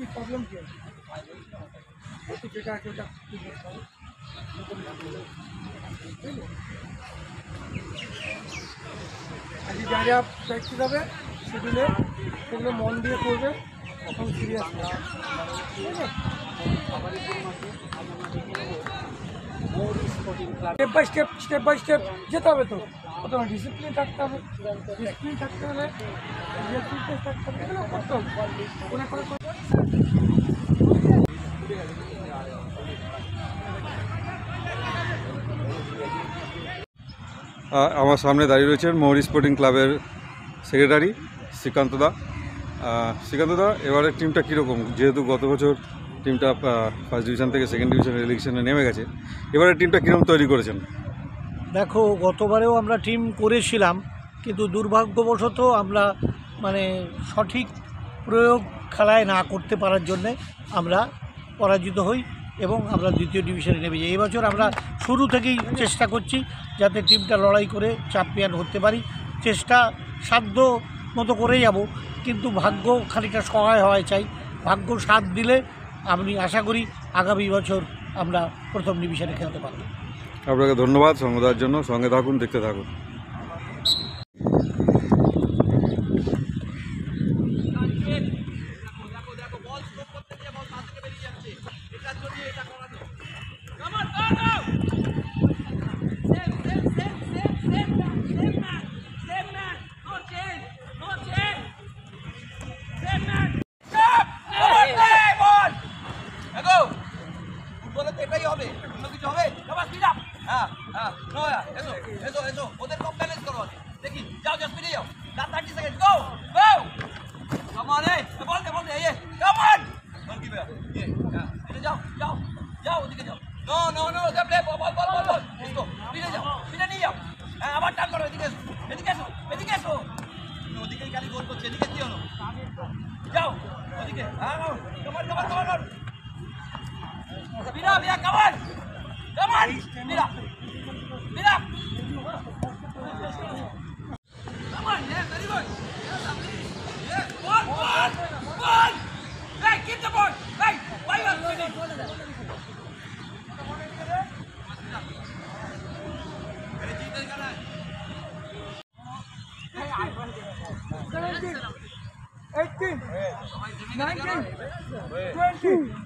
Problem क्या आज जा जा प्रैक्टिस হবে শিডিউলে সেগুলো মন দিয়ে করবে তখন সিরিয়াস স্টেপ বাই স্টেপ যেতে হবে তো প্রথমে ডিসিপ্লিন থাকতে হবে ডিসিপ্লিন থাকতে হলে থাকতে হবে এগুলো করতে হবে করে করে আমার সামনে দাঁড়িয়ে রয়েছেন মৌরি স্পোর্টিং ক্লাবের সেক্রেটারি শ্রীকান্তদা। শ্রীকান্তদা, এবারের টিমটা কীরকম? যেহেতু গত বছর টিমটা ফার্স্ট ডিভিশন থেকে সেকেন্ড ডিভিশন রিলিগেশনে নেমে গেছে, এবারের টিমটা কীরকম তৈরি করেছেন? দেখো, গতবারেও আমরা টিম করেছিলাম, কিন্তু দুর্ভাগ্যবশত আমরা সঠিক প্রয়োগ খেলায় না করতে পারার জন্যে আমরা পরাজিত হই এবং আমরা দ্বিতীয় ডিভিশনে নেমে যাই। এই বছর আমরা শুরু থেকেই চেষ্টা করছি যাতে টিমটা লড়াই করে চ্যাম্পিয়ন হতে পারি। চেষ্টা সাধ্য মতো করে যাব, কিন্তু ভাগ্য খানিকটা সহায় হওয়া চাই। ভাগ্য সাথ দিলে আমি আশা করি আগামী বছর আমরা প্রথম ডিভিশনে খেলতে পারব। আপনাকে ধন্যবাদ সঙ্গে দেওয়ার জন্য। সঙ্গে থাকুন, দেখতে থাকুন।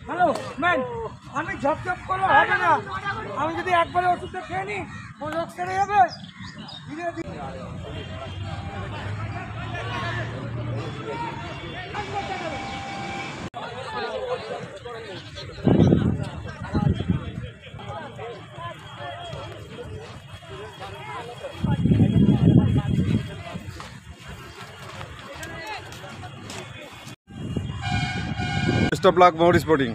হ্যালো ম্যান, আমি ঝপঝপ করে হবে না। আমি যদি একবারে ওষুধটা খেয়ে নিই ও রোগ সেরে যাবে। ধীরে ধীরে Best of luck, Maury Sporting.